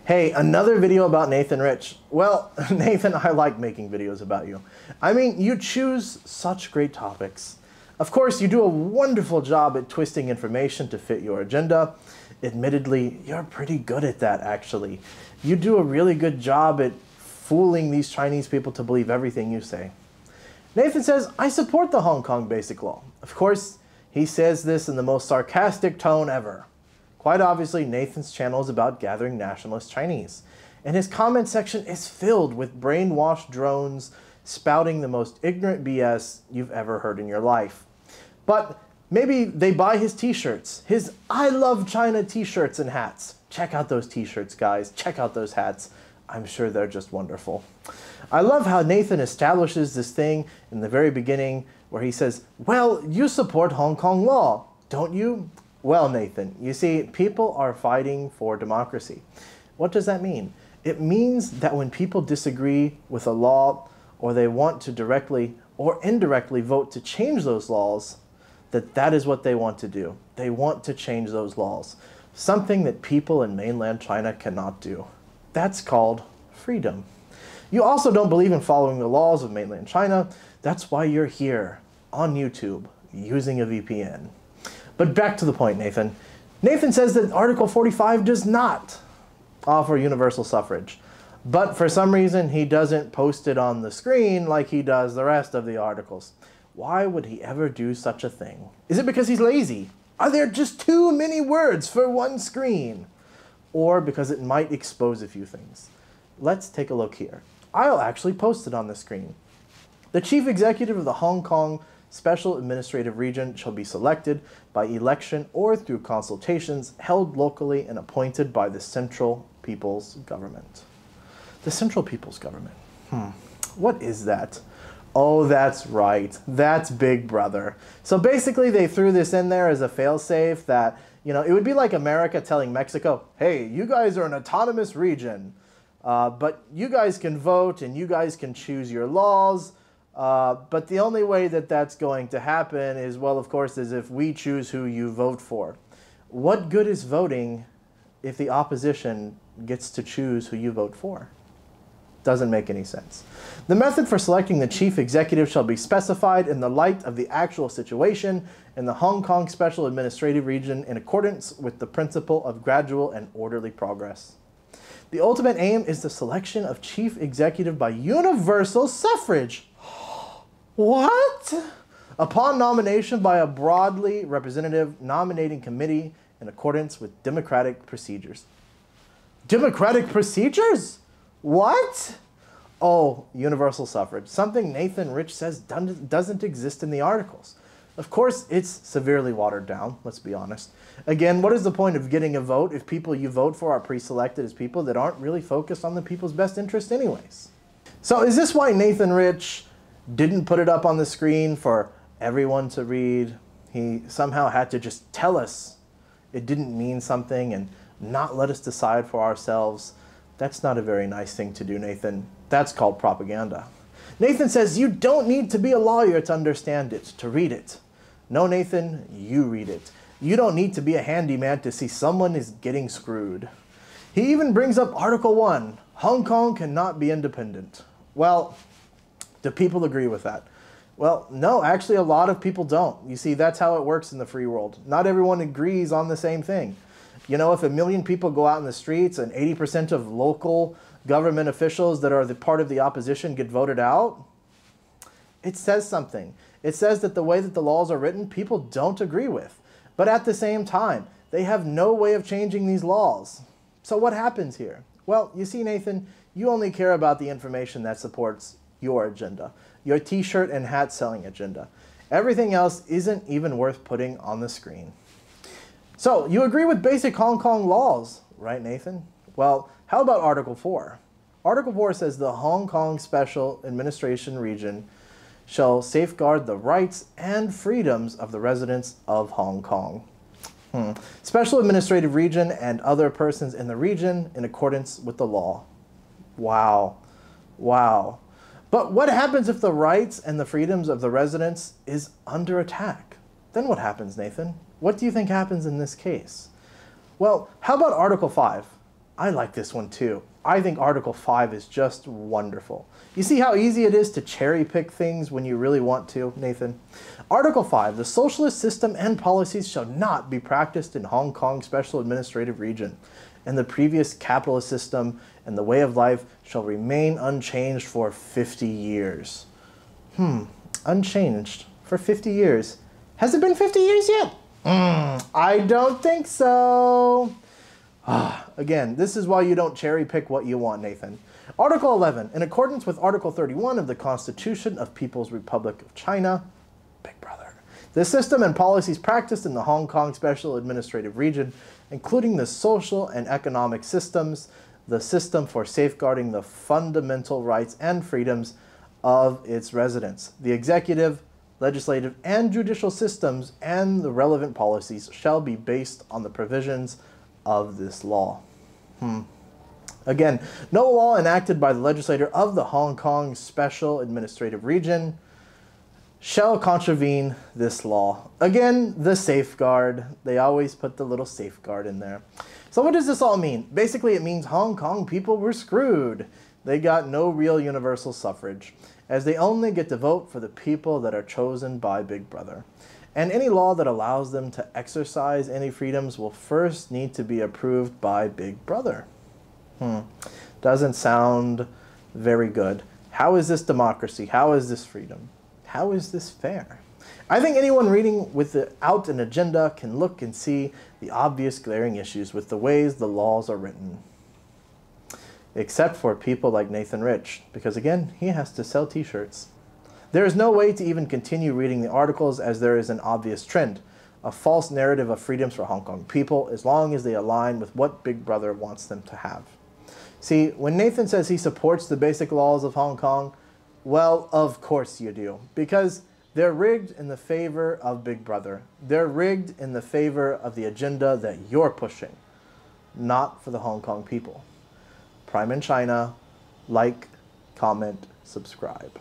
Hey, another video about Nathan Rich. Well, Nathan, I like making videos about you. I mean, you choose such great topics. Of course, you do a wonderful job at twisting information to fit your agenda. Admittedly, you're pretty good at that, actually. You do a really good job at fooling these Chinese people to believe everything you say. Nathan says, I support the Hong Kong Basic Law. Of course, he says this in the most sarcastic tone ever. Quite obviously, Nathan's channel is about gathering nationalist Chinese, and his comment section is filled with brainwashed drones spouting the most ignorant BS you've ever heard in your life. But maybe they buy his t-shirts, his I Love China t-shirts and hats. Check out those t-shirts, guys. Check out those hats. I'm sure they're just wonderful. I love how Nathan establishes this thing in the very beginning where he says, well, you support Hong Kong law, don't you? Well, Nathan, you see, people are fighting for democracy. What does that mean? It means that when people disagree with a law, or they want to directly or indirectly vote to change those laws, that is what they want to do. They want to change those laws. Something that people in mainland China cannot do. That's called freedom. You also don't believe in following the laws of mainland China. That's why you're here on YouTube using a VPN. But back to the point, Nathan. Nathan says that Article 45 does not offer universal suffrage. But for some reason, he doesn't post it on the screen like he does the rest of the articles. Why would he ever do such a thing? Is it because he's lazy? Are there just too many words for one screen? Or because it might expose a few things? Let's take a look here. I'll actually post it on the screen. The chief executive of the Hong Kong Special Administrative Region shall be selected by election or through consultations held locally and appointed by the Central People's Government. The Central People's Government. What is that? Oh, that's right. That's Big Brother. So basically they threw this in there as a failsafe that, you know, it would be like America telling Mexico, hey, you guys are an autonomous region, but you guys can vote and you guys can choose your laws. But the only way that that's going to happen is, well, of course, is if we choose who you vote for. What good is voting if the opposition gets to choose who you vote for? Doesn't make any sense. The method for selecting the chief executive shall be specified in the light of the actual situation in the Hong Kong Special Administrative Region in accordance with the principle of gradual and orderly progress. The ultimate aim is the selection of chief executive by universal suffrage. What? Upon nomination by a broadly representative nominating committee in accordance with democratic procedures. Democratic procedures? What? Oh, universal suffrage. Something Nathan Rich says doesn't exist in the articles. Of course, it's severely watered down, let's be honest. Again, what is the point of getting a vote if people you vote for are pre-selected as people that aren't really focused on the people's best interest anyways? So is this why Nathan Rich didn't put it up on the screen for everyone to read? He somehow had to just tell us it didn't mean something and not let us decide for ourselves. That's not a very nice thing to do, Nathan. That's called propaganda. Nathan says you don't need to be a lawyer to understand it, to read it. No, Nathan, you read it. You don't need to be a handyman to see someone is getting screwed. He even brings up Article 1, Hong Kong cannot be independent. Well, do people agree with that? Well, no, actually a lot of people don't. You see, that's how it works in the free world. Not everyone agrees on the same thing. You know, if 1 million people go out in the streets and 80% of local government officials that are the part of the opposition get voted out, it says something. It says that the way that the laws are written, people don't agree with. But at the same time, they have no way of changing these laws. So what happens here? Well, you see, Nathan, you only care about the information that supports your agenda, your t-shirt and hat selling agenda. Everything else isn't even worth putting on the screen. So you agree with basic Hong Kong laws, right, Nathan? Well, how about Article 4? Article 4 says the Hong Kong Special Administration Region shall safeguard the rights and freedoms of the residents of Hong Kong. Special Administrative Region and other persons in the region in accordance with the law. Wow. Wow. But what happens if the rights and the freedoms of the residents is under attack? Then what happens, Nathan? What do you think happens in this case? Well, how about Article 5? I like this one too. I think Article 5 is just wonderful. You see how easy it is to cherry pick things when you really want to, Nathan? Article 5, the socialist system and policies shall not be practiced in Hong Kong Special Administrative Region, and the previous capitalist system and the way of life shall remain unchanged for 50 years. Unchanged for 50 years. Has it been 50 years yet? I don't think so. Again, this is why you don't cherry pick what you want, Nathan. Article 11, in accordance with Article 31 of the Constitution of People's Republic of China, Big Brother, the system and policies practiced in the Hong Kong Special Administrative Region, including the social and economic systems, the system for safeguarding the fundamental rights and freedoms of its residents, the executive, legislative, and judicial systems, and the relevant policies shall be based on the provisions of this law. Again, no law enacted by the legislator of the Hong Kong Special Administrative Region shall contravene this law. Again, the safeguard. They always put the little safeguard in there. So what does this all mean? Basically, it means Hong Kong people were screwed. They got no real universal suffrage, as they only get to vote for the people that are chosen by Big Brother. And any law that allows them to exercise any freedoms will first need to be approved by Big Brother. Doesn't sound very good. How is this democracy? How is this freedom? How is this fair? I think anyone reading without an agenda can look and see the obvious glaring issues with the ways the laws are written. Except for people like Nathan Rich, because again, he has to sell t-shirts. There is no way to even continue reading the articles, as there is an obvious trend, a false narrative of freedoms for Hong Kong people, as long as they align with what Big Brother wants them to have. See, when Nathan says he supports the basic laws of Hong Kong, well, of course you do, because they're rigged in the favor of Big Brother. They're rigged in the favor of the agenda that you're pushing, not for the Hong Kong people. Prime in China, like, comment, subscribe.